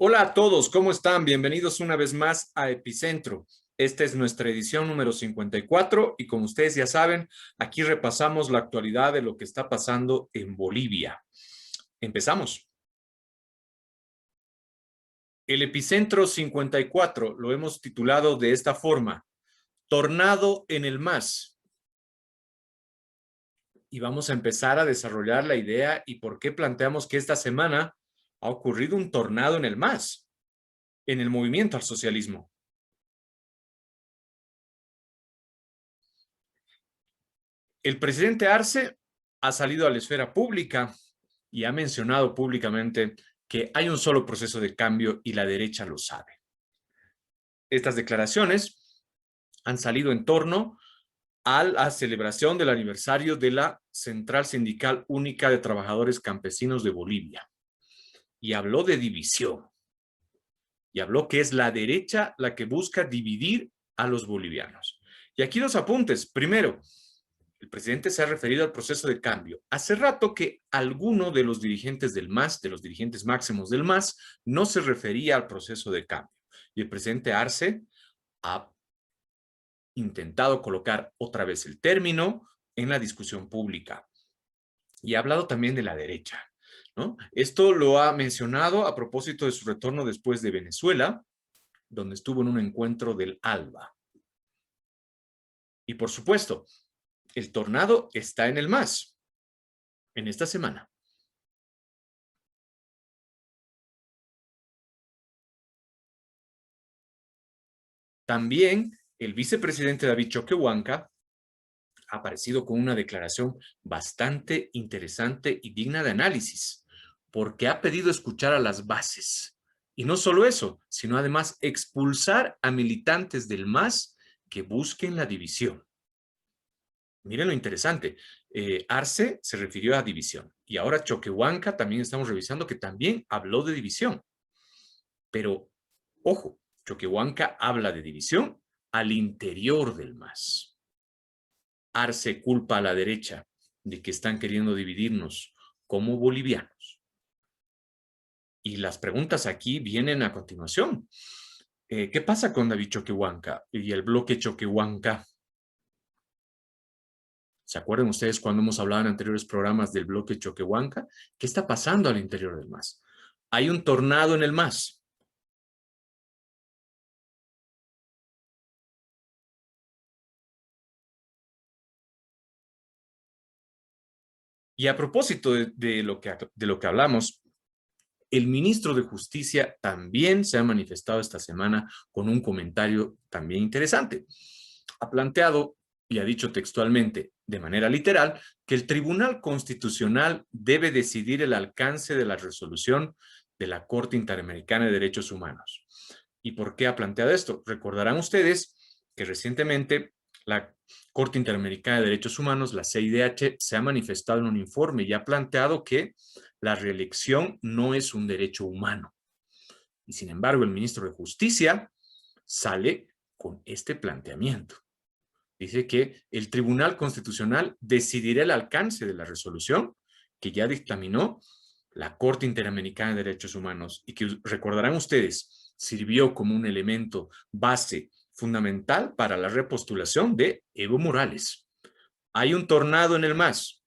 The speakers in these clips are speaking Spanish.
Hola a todos, ¿cómo están? Bienvenidos una vez más a Epicentro. Esta es nuestra edición número 54 y como ustedes ya saben, aquí repasamos la actualidad de lo que está pasando en Bolivia. Empezamos. El Epicentro 54 lo hemos titulado de esta forma: Tornado en el MAS. Y vamos a empezar a desarrollar la idea y por qué planteamos que esta semana ha ocurrido un tornado en el MAS, en el movimiento al socialismo. El presidente Arce ha salido a la esfera pública y ha mencionado públicamente que hay un solo proceso de cambio y la derecha lo sabe. Estas declaraciones han salido en torno a la celebración del aniversario de la Central Sindical Única de Trabajadores Campesinos de Bolivia. Y habló de división. Y habló que es la derecha la que busca dividir a los bolivianos. Y aquí dos apuntes. Primero, el presidente se ha referido al proceso de cambio. Hace rato que alguno de los dirigentes del MAS, de los dirigentes máximos del MAS, no se refería al proceso de cambio. Y el presidente Arce ha intentado colocar otra vez el término en la discusión pública. Y ha hablado también de la derecha, ¿no? Esto lo ha mencionado a propósito de su retorno después de Venezuela, donde estuvo en un encuentro del ALBA. Y por supuesto, el tornado está en el MAS en esta semana. También el vicepresidente David Choquehuanca ha aparecido con una declaración bastante interesante y digna de análisis, porque ha pedido escuchar a las bases. Y no solo eso, sino además expulsar a militantes del MAS que busquen la división. Miren lo interesante. Arce se refirió a división y ahora Choquehuanca también estamos revisando que también habló de división. Pero, ojo, Choquehuanca habla de división al interior del MAS. Arce culpa a la derecha de que están queriendo dividirnos como bolivianos. Y las preguntas aquí vienen a continuación. ¿Qué pasa con David Choquehuanca y el bloque Choquehuanca? ¿Se acuerdan ustedes cuando hemos hablado en anteriores programas del bloque Choquehuanca? ¿Qué está pasando al interior del MAS? Hay un tornado en el MAS. Y a propósito de lo que hablamos, el ministro de Justicia también se ha manifestado esta semana con un comentario también interesante. Ha planteado y ha dicho textualmente, de manera literal, que el Tribunal Constitucional debe decidir el alcance de la resolución de la Corte Interamericana de Derechos Humanos. ¿Y por qué ha planteado esto? Recordarán ustedes que recientemente la Corte Interamericana de Derechos Humanos, la CIDH, se ha manifestado en un informe y ha planteado que la reelección no es un derecho humano. Y sin embargo, el ministro de Justicia sale con este planteamiento. Dice que el Tribunal Constitucional decidirá el alcance de la resolución que ya dictaminó la Corte Interamericana de Derechos Humanos y que, recordarán ustedes, sirvió como un elemento base fundamental para la repostulación de Evo Morales. Hay un tornado en el MAS.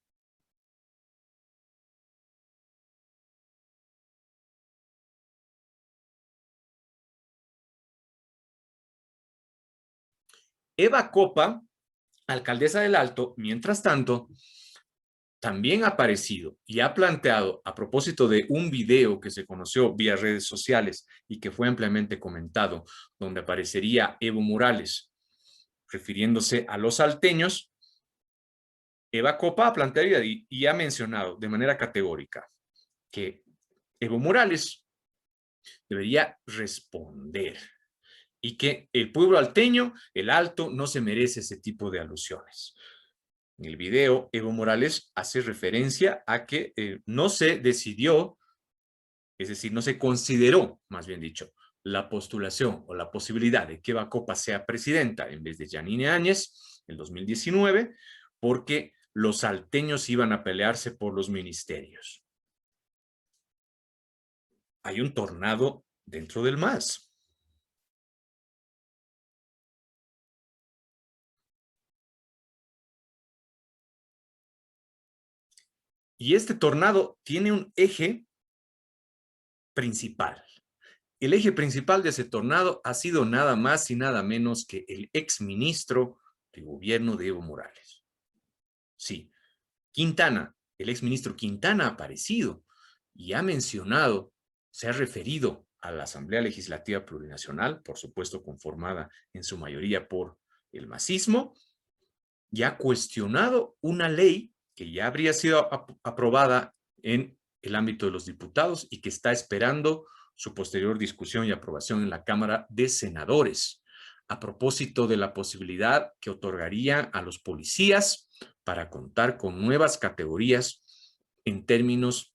Eva Copa, alcaldesa del Alto, mientras tanto, también ha aparecido y ha planteado, a propósito de un video que se conoció vía redes sociales y que fue ampliamente comentado, donde aparecería Evo Morales, refiriéndose a los salteños. Eva Copa ha planteado y ha mencionado de manera categórica que Evo Morales debería responder y que el pueblo alteño, el Alto, no se merece ese tipo de alusiones. En el video, Evo Morales hace referencia a que no se decidió, es decir, no se consideró, más bien dicho, la postulación o la posibilidad de que Eva Copa sea presidenta en vez de Yanine Áñez en 2019, porque los salteños iban a pelearse por los ministerios. Hay un tornado dentro del MAS. Y este tornado tiene un eje principal. El eje principal de ese tornado ha sido nada más y nada menos que el exministro de gobierno de Evo Morales. Sí, Quintana, el exministro Quintana ha aparecido y ha mencionado, se ha referido a la Asamblea Legislativa Plurinacional, por supuesto conformada en su mayoría por el masismo, y ha cuestionado una ley que ya habría sido aprobada en el ámbito de los diputados y que está esperando su posterior discusión y aprobación en la Cámara de Senadores, a propósito de la posibilidad que otorgaría a los policías para contar con nuevas categorías en términos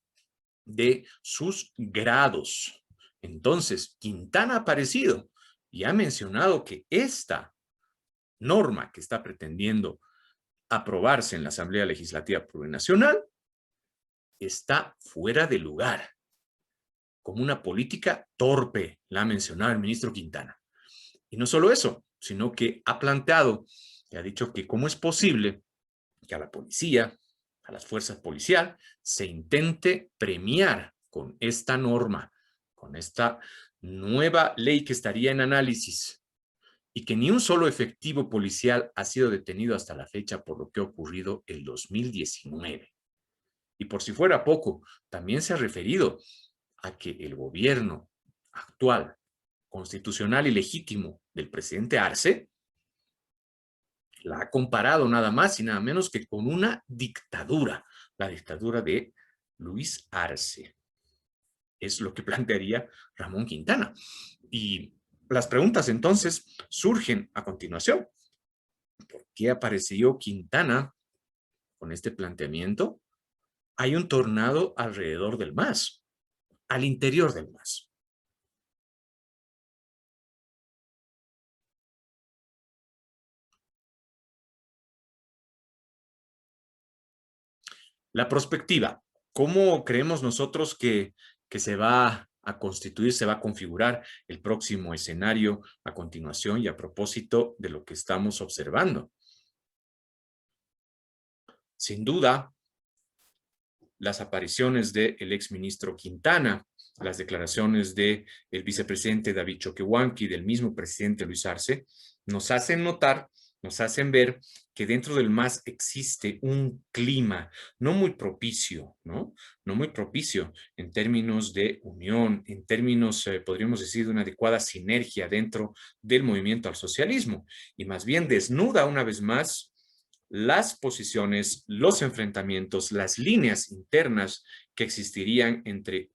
de sus grados. Entonces, Quintana ha aparecido y ha mencionado que esta norma que está pretendiendo aprobarse en la Asamblea Legislativa Plurinacional está fuera de lugar, como una política torpe, la ha mencionado el ministro Quintana. Y no solo eso, sino que ha planteado y ha dicho que cómo es posible que a la policía, a las fuerzas policiales, se intente premiar con esta norma, con esta nueva ley que estaría en análisis, y que ni un solo efectivo policial ha sido detenido hasta la fecha por lo que ha ocurrido el 2019. Y por si fuera poco, también se ha referido a que el gobierno actual, constitucional y legítimo del presidente Arce, la ha comparado nada más y nada menos que con una dictadura, la dictadura de Luis Arce. Es lo que plantearía Ramón Quintana. Y las preguntas entonces surgen a continuación. ¿Por qué apareció Quintana con este planteamiento? Hay un tornado alrededor del MAS, al interior del MAS. La perspectiva, ¿cómo creemos nosotros que se va a constituir, se va a configurar el próximo escenario a continuación y a propósito de lo que estamos observando? Sin duda, las apariciones del exministro Quintana, las declaraciones del vicepresidente David Choquehuanca y del mismo presidente Luis Arce, nos hacen notar, nos hacen ver que dentro del MAS existe un clima no muy propicio, ¿no? No muy propicio en términos de unión, en términos, podríamos decir, de una adecuada sinergia dentro del movimiento al socialismo, y más bien desnuda una vez más las posiciones, los enfrentamientos, las líneas internas que existirían entre,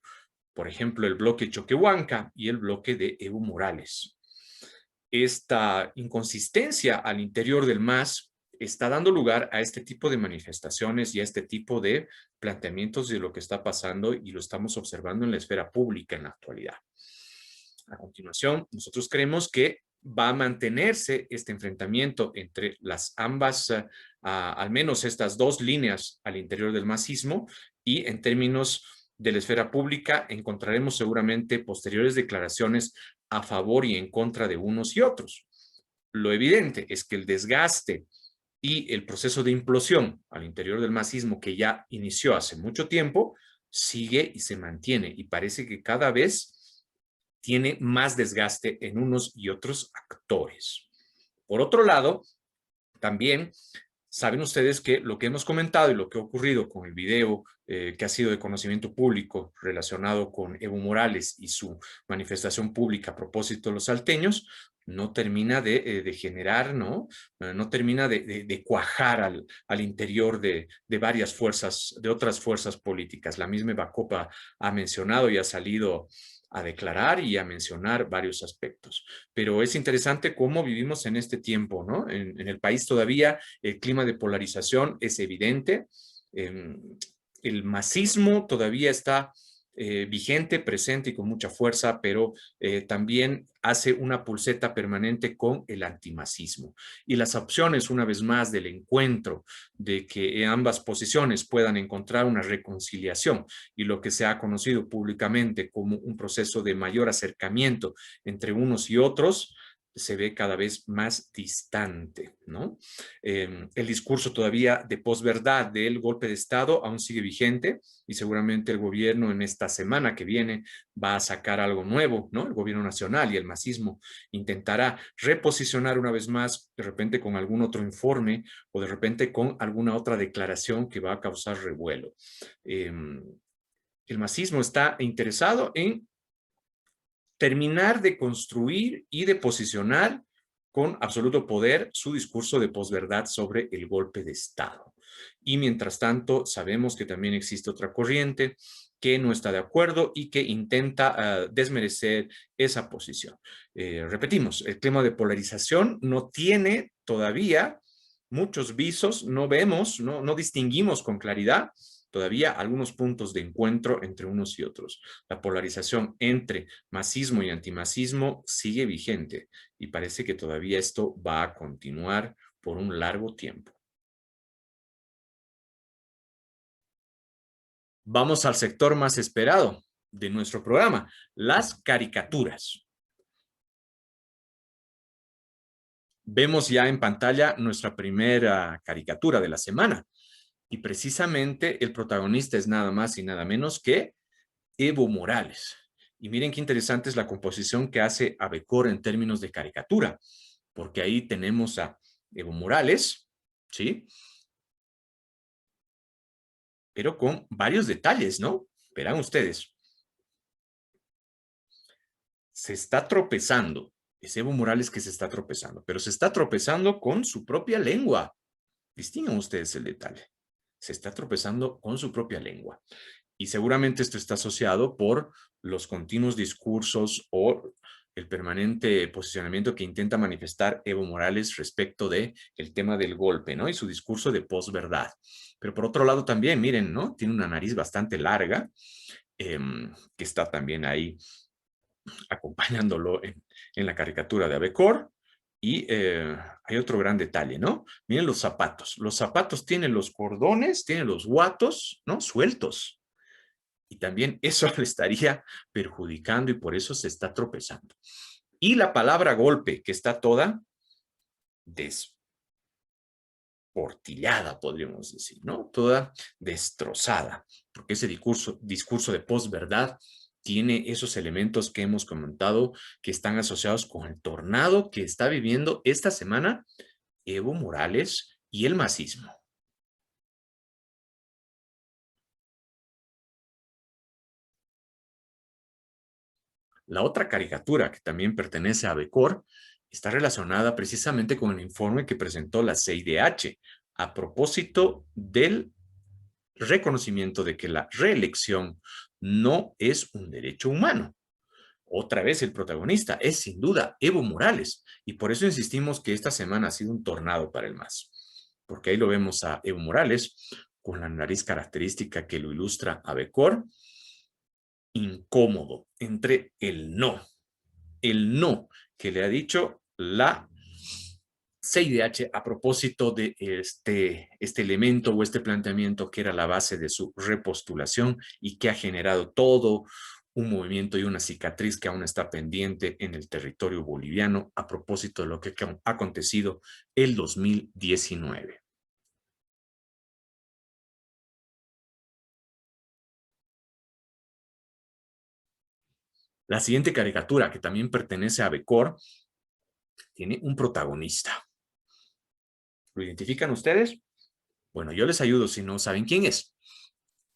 por ejemplo, el bloque Choquehuanca y el bloque de Evo Morales. Esta inconsistencia al interior del MAS está dando lugar a este tipo de manifestaciones y a este tipo de planteamientos de lo que está pasando, y lo estamos observando en la esfera pública en la actualidad. A continuación, nosotros creemos que va a mantenerse este enfrentamiento entre las ambas, al menos estas dos líneas al interior del masismo, y en términos de la esfera pública encontraremos seguramente posteriores declaraciones a favor y en contra de unos y otros. Lo evidente es que el desgaste y el proceso de implosión al interior del masismo, que ya inició hace mucho tiempo, sigue y se mantiene, y parece que cada vez tiene más desgaste en unos y otros actores. Por otro lado, también saben ustedes que lo que hemos comentado y lo que ha ocurrido con el video que ha sido de conocimiento público relacionado con Evo Morales y su manifestación pública a propósito de los salteños, no termina de generar, ¿no? No termina de cuajar al interior de varias fuerzas, de otras fuerzas políticas. La misma Bacopa ha mencionado y ha salido a declarar y a mencionar varios aspectos. Pero es interesante cómo vivimos en este tiempo, ¿no? En el país todavía el clima de polarización es evidente. El masismo todavía está vigente, presente y con mucha fuerza, pero también hace una pulseta permanente con el antimasismo. Y las opciones, una vez más, del encuentro, de que ambas posiciones puedan encontrar una reconciliación y lo que se ha conocido públicamente como un proceso de mayor acercamiento entre unos y otros, se ve cada vez más distante, ¿no? El discurso todavía de posverdad del golpe de Estado aún sigue vigente y seguramente el gobierno en esta semana que viene va a sacar algo nuevo, ¿no? El gobierno nacional y el masismo intentará reposicionar una vez más, de repente con algún otro informe o de repente con alguna otra declaración que va a causar revuelo. El masismo está interesado en terminar de construir y de posicionar con absoluto poder su discurso de posverdad sobre el golpe de Estado. Y mientras tanto, sabemos que también existe otra corriente que no está de acuerdo y que intenta desmerecer esa posición. Repetimos, el tema de polarización no tiene todavía muchos visos, no vemos, no distinguimos con claridad todavía algunos puntos de encuentro entre unos y otros. La polarización entre masismo y antimasismo sigue vigente y parece que todavía esto va a continuar por un largo tiempo. Vamos al sector más esperado de nuestro programa, las caricaturas. Vemos ya en pantalla nuestra primera caricatura de la semana y precisamente el protagonista es nada más y nada menos que Evo Morales. Y miren qué interesante es la composición que hace Abecor en términos de caricatura, porque ahí tenemos a Evo Morales, ¿sí? Pero con varios detalles, ¿no? Verán ustedes. Se está tropezando. Es Evo Morales que se está tropezando, pero se está tropezando con su propia lengua. Distingan ustedes el detalle. Se está tropezando con su propia lengua. Y seguramente esto está asociado por los continuos discursos o el permanente posicionamiento que intenta manifestar Evo Morales respecto de el tema del golpe, ¿no? Y su discurso de posverdad. Pero por otro lado también, miren, ¿no? Tiene una nariz bastante larga, que está también ahí acompañándolo en la caricatura de Abecor. Y hay otro gran detalle, ¿no? Miren los zapatos. Los zapatos tienen los cordones, tienen los guatos, ¿no? Sueltos. Y también eso le estaría perjudicando y por eso se está tropezando. Y la palabra golpe, que está toda desportillada, podríamos decir, ¿no? Toda destrozada, porque ese discurso de posverdad tiene esos elementos que hemos comentado que están asociados con el tornado que está viviendo esta semana Evo Morales y el masismo. La otra caricatura que también pertenece a Becor está relacionada precisamente con el informe que presentó la CIDH a propósito del reconocimiento de que la reelección no es un derecho humano. Otra vez el protagonista es sin duda Evo Morales y por eso insistimos que esta semana ha sido un tornado para el MAS, porque ahí lo vemos a Evo Morales con la nariz característica que lo ilustra a Becor, incómodo entre el no que le ha dicho la CIDH a propósito de este elemento o este planteamiento que era la base de su repostulación y que ha generado todo un movimiento y una cicatriz que aún está pendiente en el territorio boliviano a propósito de lo que ha acontecido el 2019. La siguiente caricatura, que también pertenece a Becor, tiene un protagonista. ¿Lo identifican ustedes? Bueno, yo les ayudo si no saben quién es.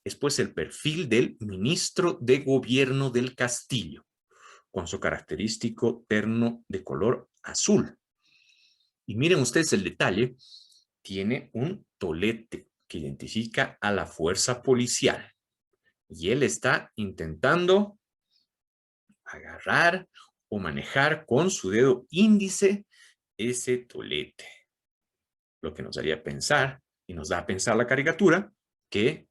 Es pues el perfil del ministro de gobierno del Castillo, con su característico terno de color azul. Y miren ustedes el detalle, tiene un tolete que identifica a la fuerza policial. Y él está intentando agarrar o manejar con su dedo índice ese tolete. Lo que nos haría pensar, y nos da a pensar la caricatura, que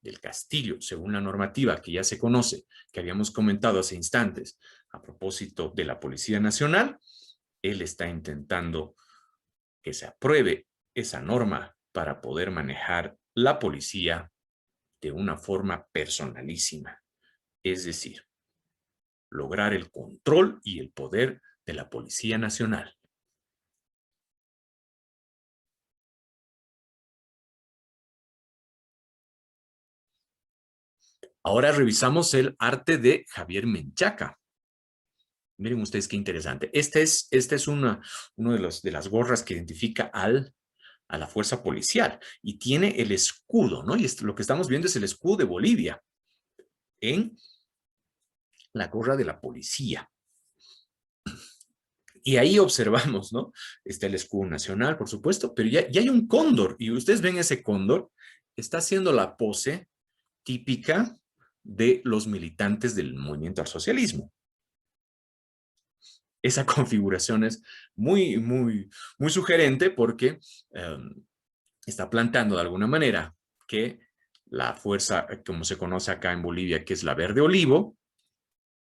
del Castillo, según la normativa que ya se conoce, que habíamos comentado hace instantes, a propósito de la Policía Nacional, él está intentando que se apruebe esa norma para poder manejar la policía de una forma personalísima, es decir, lograr el control y el poder de la Policía Nacional. Ahora revisamos el arte de Javier Menchaca. Miren ustedes qué interesante. Esta es una de las gorras que identifica a la fuerza policial y tiene el escudo, ¿no? Y lo que estamos viendo es el escudo de Bolivia en la gorra de la policía. Y ahí observamos, ¿no? Está el escudo nacional, por supuesto, pero ya hay un cóndor y ustedes ven ese cóndor, está haciendo la pose típica de los militantes del movimiento al socialismo. Esa configuración es muy sugerente porque está planteando de alguna manera que la fuerza, como se conoce acá en Bolivia, que es la verde olivo,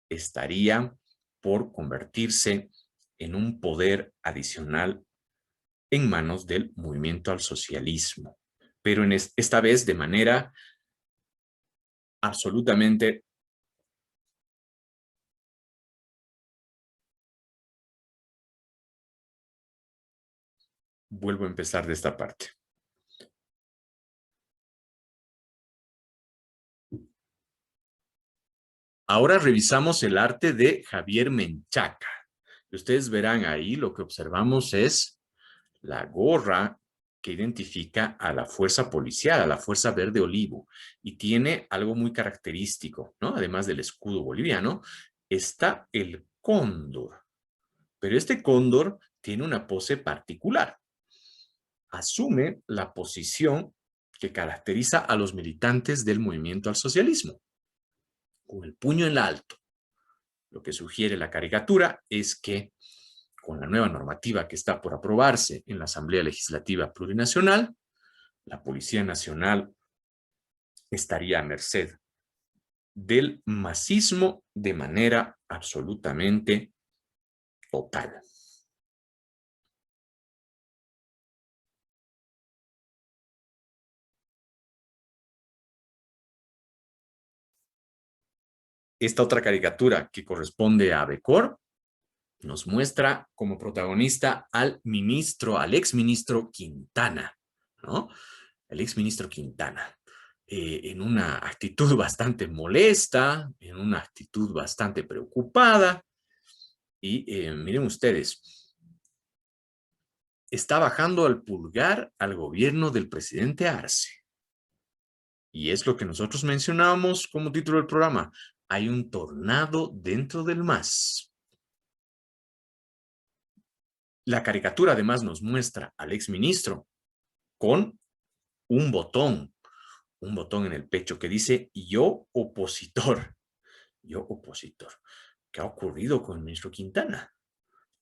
estaría por convertirse en un poder adicional en manos del movimiento al socialismo, pero esta vez de manera absolutamente vuelvo a empezar de esta parte. Ahora revisamos el arte de Javier Menchaca. Ustedes verán ahí lo que observamos es la gorra que identifica a la fuerza policial, a la fuerza verde olivo, y tiene algo muy característico, ¿no? Además del escudo boliviano, está el cóndor. Pero este cóndor tiene una pose particular. Asume la posición que caracteriza a los militantes del movimiento al socialismo, con el puño en alto. Lo que sugiere la caricatura es que con la nueva normativa que está por aprobarse en la Asamblea Legislativa Plurinacional, la Policía Nacional estaría a merced del masismo de manera absolutamente total. Esta otra caricatura que corresponde a Becor nos muestra como protagonista al exministro Quintana, ¿no? El exministro Quintana, en una actitud bastante molesta, en una actitud bastante preocupada, y miren ustedes, está bajando al pulgar al gobierno del presidente Arce. Y es lo que nosotros mencionábamos como título del programa. Hay un tornado dentro del MAS. La caricatura además nos muestra al exministro con un botón en el pecho que dice yo opositor. Yo opositor. ¿Qué ha ocurrido con el ministro Quintana?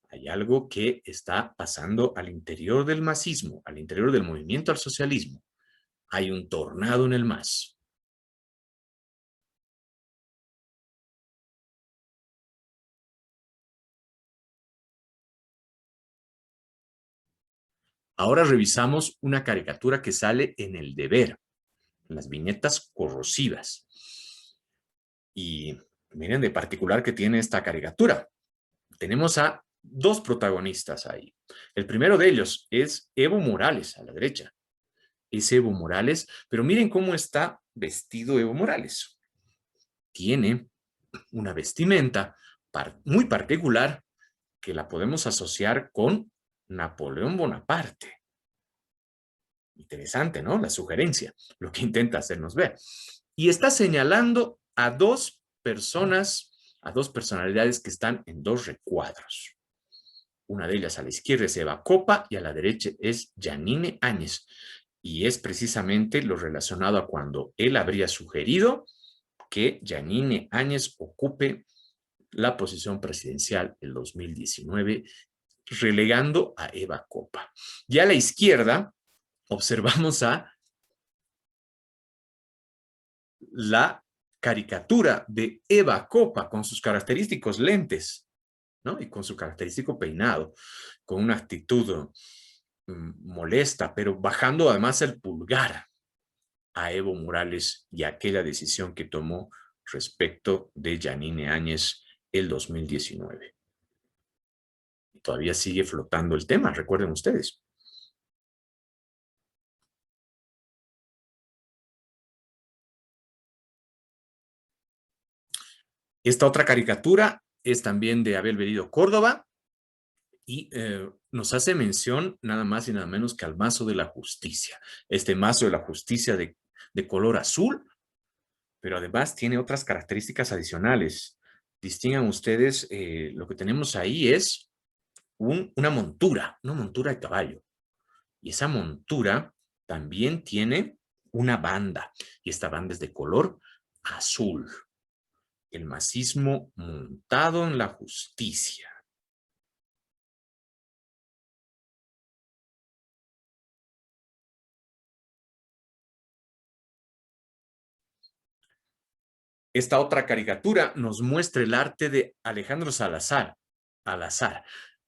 Hay algo que está pasando al interior del masismo, al interior del movimiento al socialismo. Hay un tornado en el MAS. Ahora revisamos una caricatura que sale en El Deber, en las viñetas corrosivas. Y miren de particular que tiene esta caricatura. Tenemos a dos protagonistas ahí. El primero de ellos es Evo Morales, a la derecha. Es Evo Morales, pero miren cómo está vestido Evo Morales. Tiene una vestimenta muy particular que la podemos asociar con Napoleón Bonaparte. Interesante, ¿no? La sugerencia, lo que intenta hacernos ver. Y está señalando a dos personas, a dos personalidades que están en dos recuadros. Una de ellas a la izquierda es Eva Copa y a la derecha es Yanine Áñez. Y es precisamente lo relacionado a cuando él habría sugerido que Yanine Áñez ocupe la posición presidencial el 2019, relegando a Eva Copa. Y a la izquierda observamos a la caricatura de Eva Copa con sus característicos lentes, ¿no? Y con su característico peinado, con una actitud molesta, pero bajando además el pulgar a Evo Morales y a aquella decisión que tomó respecto de Yanine Áñez el 2019. Todavía sigue flotando el tema, recuerden ustedes. Esta otra caricatura es también de Abel Berido Córdoba y nos hace mención nada más y nada menos que al mazo de la justicia. Este mazo de la justicia de color azul, pero además tiene otras características adicionales. Distingan ustedes, lo que tenemos ahí es una montura de caballo. Y esa montura también tiene una banda, y esta banda es de color azul. El masismo montado en la justicia. Esta otra caricatura nos muestra el arte de Alejandro Salazar,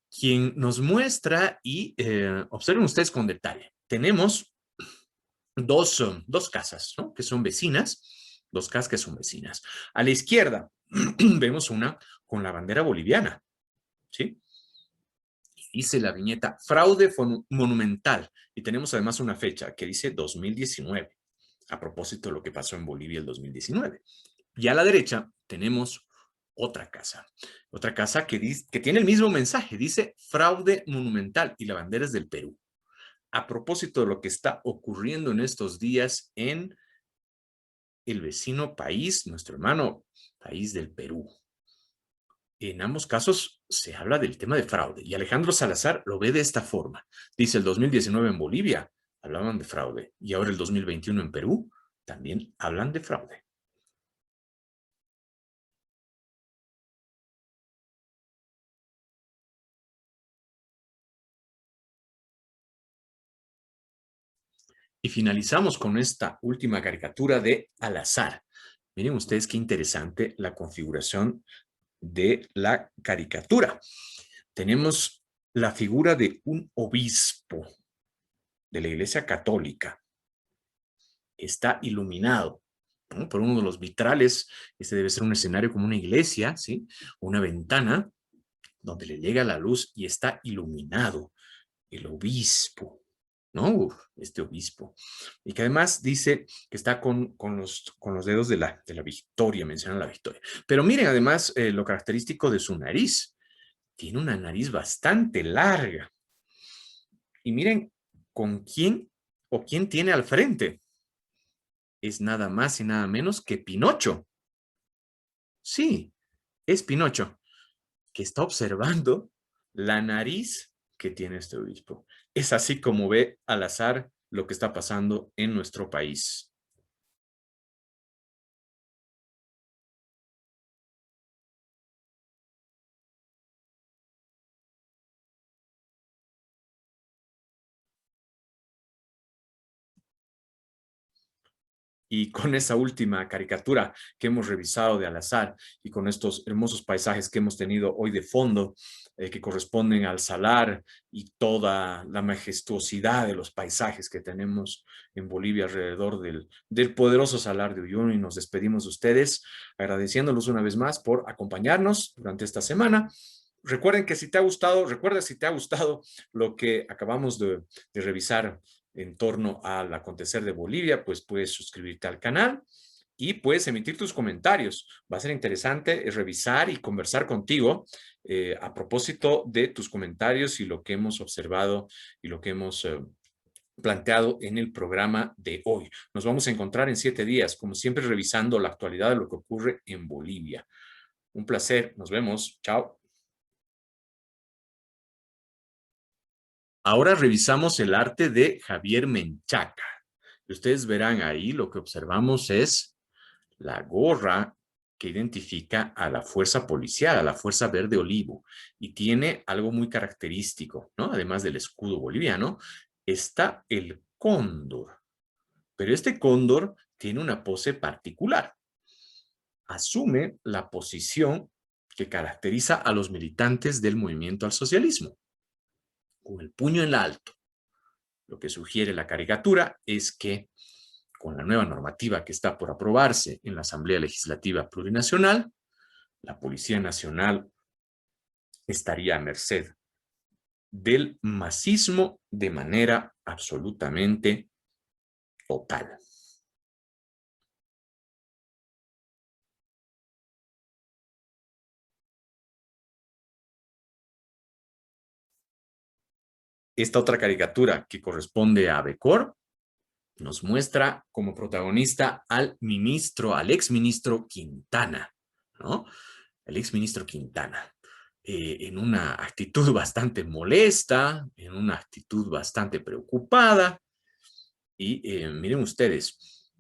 quien nos muestra y observen ustedes con detalle. Tenemos dos casas, ¿no? Que son vecinas, dos casas que son vecinas. A la izquierda vemos una con la bandera boliviana, ¿sí? Dice la viñeta, fraude monumental. Y tenemos además una fecha que dice 2019, a propósito de lo que pasó en Bolivia el 2019. Y a la derecha tenemos otra casa que tiene el mismo mensaje, dice fraude monumental y la bandera es del Perú. A propósito de lo que está ocurriendo en estos días en el vecino país, nuestro hermano país del Perú. En ambos casos se habla del tema de fraude y Alejandro Salazar lo ve de esta forma. Dice el 2019 en Bolivia hablaban de fraude y ahora el 2021 en Perú también hablan de fraude. Y finalizamos con esta última caricatura de Al azar. Miren ustedes qué interesante la configuración de la caricatura. Tenemos la figura de un obispo de la Iglesia Católica. Está iluminado, ¿no? Por uno de los vitrales. Este debe ser un escenario como una iglesia, ¿sí? Una ventana donde le llega la luz y está iluminado el obispo, ¿no? Este obispo. Y que además dice que está con los dedos de la victoria, menciona la victoria. Pero miren además lo característico de su nariz. Tiene una nariz bastante larga. Y miren con quién o quién tiene al frente. Es nada más y nada menos que Pinocho. Sí, es Pinocho, que está observando la nariz que tiene este obispo. Es así como ve al azar lo que está pasando en nuestro país. Y con esa última caricatura que hemos revisado de al azar y con estos hermosos paisajes que hemos tenido hoy de fondo, que corresponden al salar y toda la majestuosidad de los paisajes que tenemos en Bolivia alrededor del poderoso salar de Uyuni, y nos despedimos de ustedes agradeciéndolos una vez más por acompañarnos durante esta semana. Recuerden que si te ha gustado, recuerda si te ha gustado lo que acabamos de revisar en torno al acontecer de Bolivia, pues puedes suscribirte al canal y puedes emitir tus comentarios. Va a ser interesante revisar y conversar contigo a propósito de tus comentarios y lo que hemos observado y lo que hemos planteado en el programa de hoy. Nos vamos a encontrar en 7 días, como siempre, revisando la actualidad de lo que ocurre en Bolivia. Un placer. Nos vemos. Chao. Ahora revisamos el arte de Javier Menchaca. Ustedes verán ahí lo que observamos es la gorra que identifica a la fuerza policial, a la Fuerza Verde Olivo, y tiene algo muy característico, ¿no? Además del escudo boliviano, está el cóndor. Pero este cóndor tiene una pose particular. Asume la posición que caracteriza a los militantes del movimiento al socialismo, con el puño en alto. Lo que sugiere la caricatura es que con la nueva normativa que está por aprobarse en la Asamblea Legislativa Plurinacional, la Policía Nacional estaría a merced del masismo de manera absolutamente total. Esta otra caricatura que corresponde a Becor nos muestra como protagonista al exministro Quintana, ¿no? El exministro Quintana, en una actitud bastante molesta, en una actitud bastante preocupada, y miren ustedes,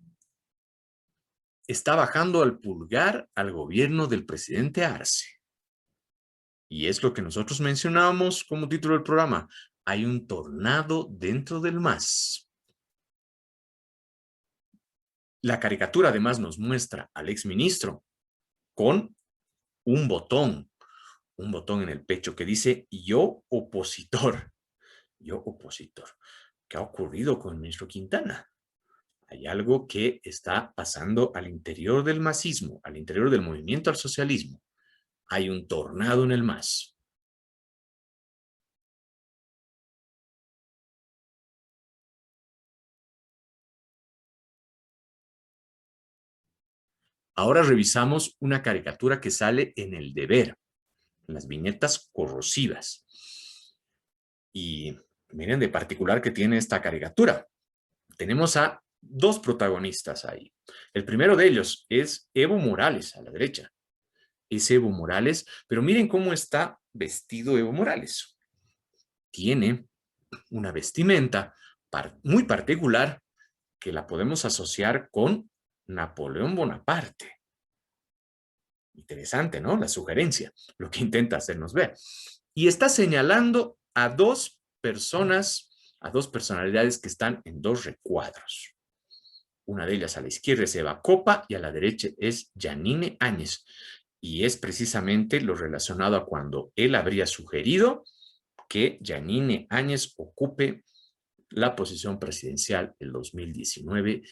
está bajando al pulgar al gobierno del presidente Arce. Y es lo que nosotros mencionábamos como título del programa. Hay un tornado dentro del MAS. La caricatura además nos muestra al exministro con un botón en el pecho que dice yo opositor. Yo opositor. ¿Qué ha ocurrido con el ministro Quintana? Hay algo que está pasando al interior del masismo, al interior del movimiento al socialismo. Hay un tornado en el MAS. Ahora revisamos una caricatura que sale en El Deber, en las viñetas corrosivas. Y miren de particular que tiene esta caricatura. Tenemos a dos protagonistas ahí. El primero de ellos es Evo Morales, a la derecha. Es Evo Morales, pero miren cómo está vestido Evo Morales. Tiene una vestimenta muy particular que la podemos asociar con Napoleón Bonaparte. Interesante, ¿no? La sugerencia, lo que intenta hacernos ver. Y está señalando a dos personas, a dos personalidades que están en dos recuadros. Una de ellas a la izquierda es Eva Copa y a la derecha es Yanine Áñez. Y es precisamente lo relacionado a cuando él habría sugerido que Yanine Áñez ocupe la posición presidencial del 2019,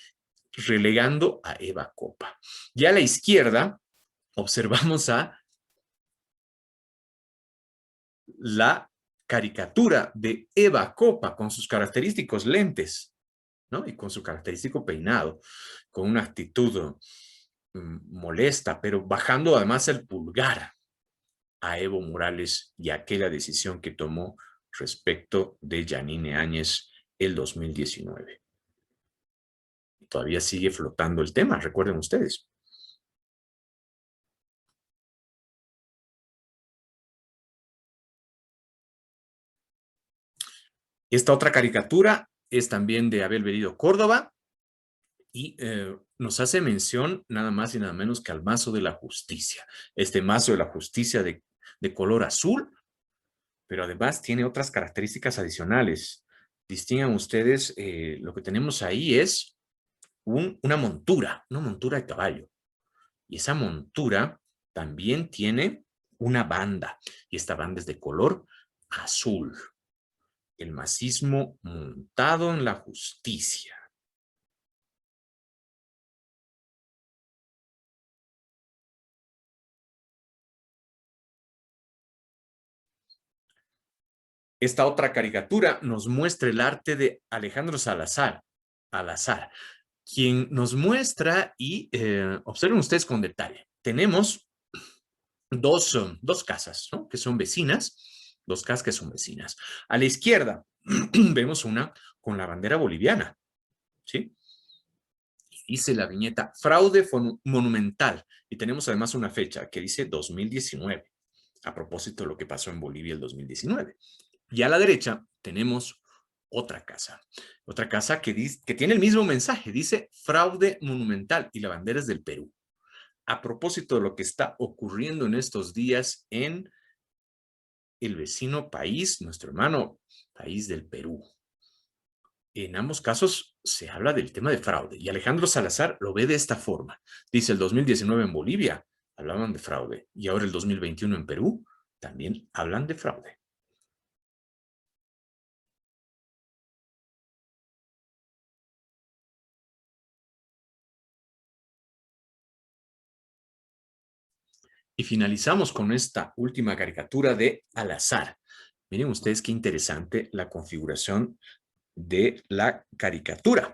relegando a Eva Copa. Y a la izquierda observamos a la caricatura de Eva Copa con sus característicos lentes, ¿no? Y con su característico peinado, con una actitud molesta, pero bajando además el pulgar a Evo Morales y a aquella decisión que tomó respecto de Yanine Áñez el 2019. Todavía sigue flotando el tema, recuerden ustedes. Esta otra caricatura es también de Abel Berido Córdoba y nos hace mención nada más y nada menos que al mazo de la justicia. Este mazo de la justicia de color azul, pero además tiene otras características adicionales. Distingan ustedes, lo que tenemos ahí es una montura de caballo. Y esa montura también tiene una banda, y esta banda es de color azul. El masismo montado en la justicia. Esta otra caricatura nos muestra el arte de Alejandro Salazar, quien nos muestra y observen ustedes con detalle. Tenemos dos casas, ¿no? Que son vecinas, dos casas que son vecinas. A la izquierda vemos una con la bandera boliviana, ¿sí? Dice la viñeta, fraude monumental. Y tenemos además una fecha que dice 2019, a propósito de lo que pasó en Bolivia el 2019. Y a la derecha tenemos otra casa que tiene el mismo mensaje, dice fraude monumental y la bandera es del Perú. A propósito de lo que está ocurriendo en estos días en el vecino país, nuestro hermano país del Perú. En ambos casos se habla del tema de fraude y Alejandro Salazar lo ve de esta forma. Dice, el 2019 en Bolivia hablaban de fraude y ahora el 2021 en Perú también hablan de fraude. Y finalizamos con esta última caricatura de Al azar. Miren ustedes qué interesante la configuración de la caricatura.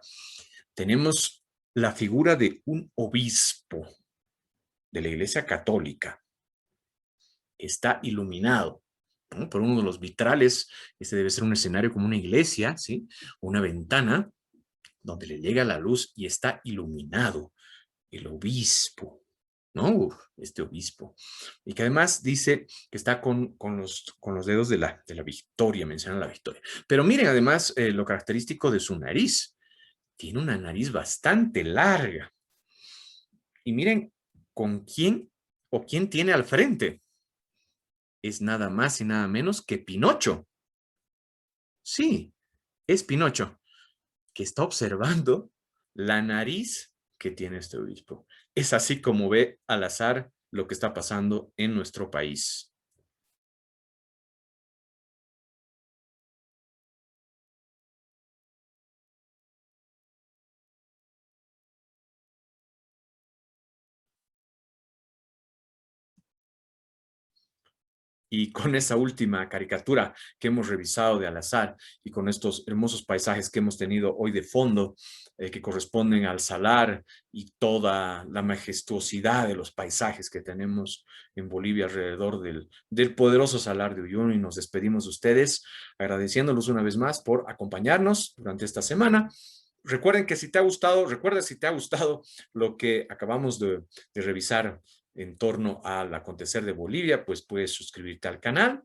Tenemos la figura de un obispo de la Iglesia Católica. Está iluminado, ¿no?, por uno de los vitrales. Este debe ser un escenario como una iglesia, ¿sí? Una ventana donde le llega la luz y está iluminado el obispo, ¿no? Uf, este obispo. Y que además dice que está con los dedos de la victoria, menciona la victoria. Pero miren además lo característico de su nariz. Tiene una nariz bastante larga. Y miren con quién o quién tiene al frente. Es nada más y nada menos que Pinocho. Sí, es Pinocho, que está observando la nariz que tiene este obispo. Es así como ve al azar lo que está pasando en nuestro país. Y con esa última caricatura que hemos revisado de al azar y con estos hermosos paisajes que hemos tenido hoy de fondo, que corresponden al salar y toda la majestuosidad de los paisajes que tenemos en Bolivia alrededor del poderoso salar de Uyuni, nos despedimos de ustedes agradeciéndolos una vez más por acompañarnos durante esta semana. Recuerden que si te ha gustado, recuerda si te ha gustado lo que acabamos de revisar en torno al acontecer de Bolivia, pues puedes suscribirte al canal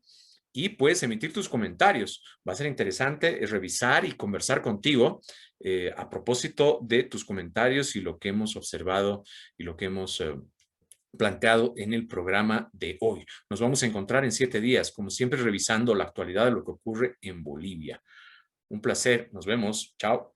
y puedes emitir tus comentarios. Va a ser interesante revisar y conversar contigo a propósito de tus comentarios y lo que hemos observado y lo que hemos planteado en el programa de hoy. Nos vamos a encontrar en 7 días, como siempre, revisando la actualidad de lo que ocurre en Bolivia. Un placer. Nos vemos. Chao.